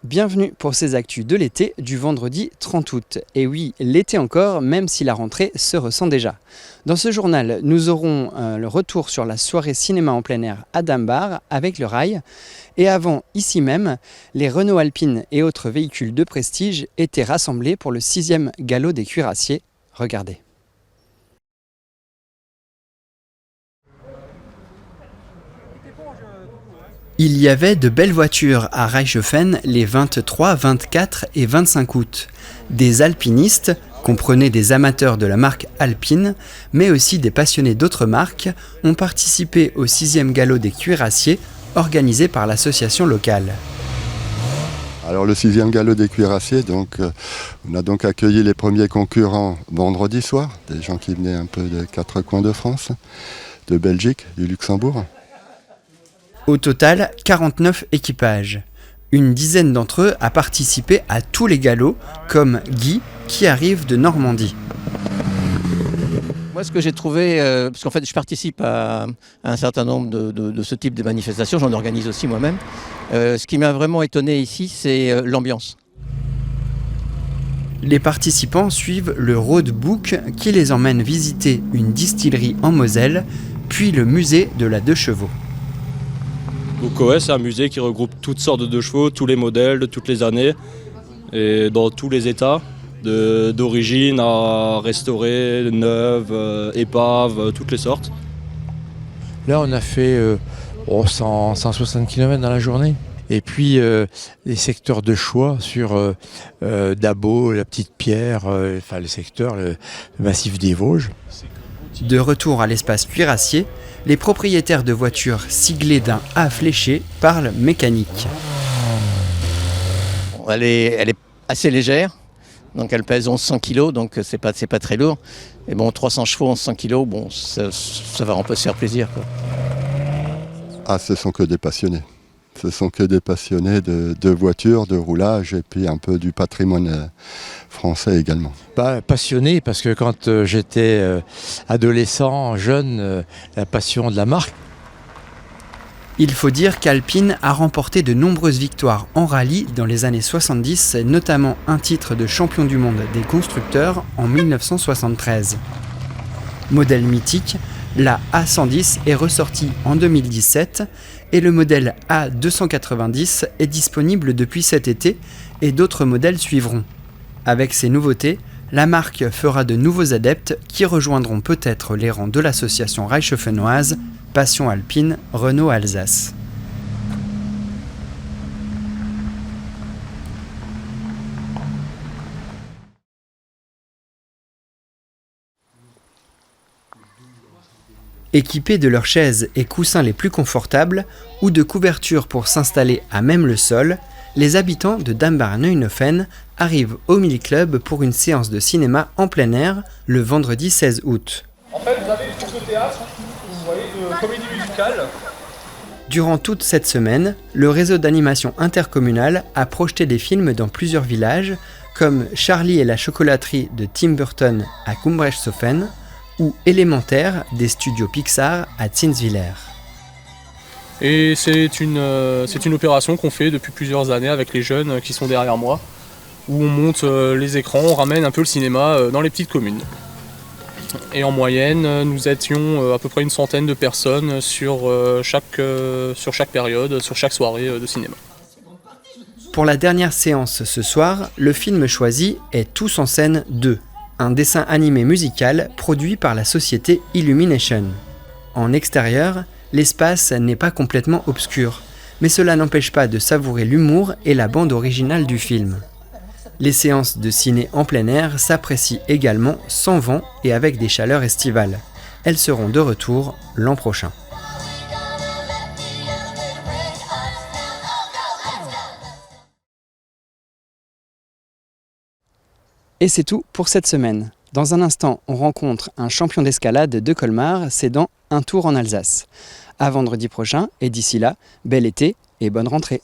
Bienvenue pour ces actus de l'été du vendredi 30 août. Et oui, l'été encore, même si la rentrée se ressent déjà. Dans ce journal, nous aurons le retour sur la soirée cinéma en plein air à Dambar avec le rail. Et avant, ici même, les Renault Alpine et autres véhicules de prestige étaient rassemblés pour le 6e galop des cuirassiers. Regardez. Il y avait de belles voitures à Reichshoffen les 23, 24 et 25 août. Des alpinistes, comprenez des amateurs de la marque Alpine, mais aussi des passionnés d'autres marques, ont participé au 6e galop des cuirassiers organisé par l'association locale. Alors le 6e galop des cuirassiers, on a donc accueilli les premiers concurrents vendredi soir, des gens qui venaient un peu des 4 coins de France, de Belgique, du Luxembourg. Au total, 49 équipages. Une dizaine d'entre eux a participé à tous les galops, comme Guy, qui arrive de Normandie. Moi, ce que j'ai trouvé, parce qu'en fait, je participe à un certain nombre de ce type de manifestations, j'en organise aussi moi-même. Ce qui m'a vraiment étonné ici, c'est l'ambiance. Les participants suivent le roadbook qui les emmène visiter une distillerie en Moselle, puis le musée de la 2 chevaux. Donc ouais, c'est un musée qui regroupe toutes sortes de 2 chevaux, tous les modèles de toutes les années et dans tous les états, d'origine à restaurée, neuve, épave, toutes les sortes. Là on a fait 160 km dans la journée. Et puis les secteurs de choix sur Dabo, la Petite Pierre, le secteur, le massif des Vosges. De retour à l'espace cuirassier, les propriétaires de voitures siglées d'un A fléché parlent mécanique. Elle est assez légère, donc elle pèse 1100 kg, donc c'est pas très lourd. Et bon, 300 chevaux, 1100 kg, bon, ça va, on peut se faire plaisir, quoi. Ah, ce sont que des passionnés. Ce sont que des passionnés de voitures, de roulage et puis un peu du patrimoine français également. Passionné parce que quand j'étais adolescent, jeune, la passion de la marque. Il faut dire qu'Alpine a remporté de nombreuses victoires en rallye dans les années 70, notamment un titre de champion du monde des constructeurs en 1973. Modèle mythique, la A110 est ressortie en 2017 et le modèle A290 est disponible depuis cet été et d'autres modèles suivront. Avec ces nouveautés, la marque fera de nouveaux adeptes qui rejoindront peut-être les rangs de l'association reichshoffennoise Passion Alpine Renault Alsace. Équipés de leurs chaises et coussins les plus confortables ou de couvertures pour s'installer à même le sol, les habitants de Dambar-Neuenhofen arrivent au Mille Club pour une séance de cinéma en plein air le vendredi 16 août. En fait, vous avez une troupe de théâtre, vous voyez, de comédie musicale. Durant toute cette semaine, le réseau d'animation intercommunal a projeté des films dans plusieurs villages, comme Charlie et la chocolaterie de Tim Burton à Kumbrechtshofen, ou Élémentaire des studios Pixar à Zinswiller. Et c'est une opération qu'on fait depuis plusieurs années avec les jeunes qui sont derrière moi, où on monte les écrans, on ramène un peu le cinéma dans les petites communes. Et en moyenne, nous étions à peu près une centaine de personnes sur chaque période, sur chaque soirée de cinéma. Pour la dernière séance ce soir, le film choisi est Tous en scène 2. Un dessin animé musical produit par la société Illumination. En extérieur, l'espace n'est pas complètement obscur, mais cela n'empêche pas de savourer l'humour et la bande originale du film. Les séances de ciné en plein air s'apprécient également sans vent et avec des chaleurs estivales. Elles seront de retour l'an prochain. Et c'est tout pour cette semaine. Dans un instant, on rencontre un champion d'escalade de Colmar, c'est dans Un tour en Alsace. À vendredi prochain, et d'ici là, bel été et bonne rentrée.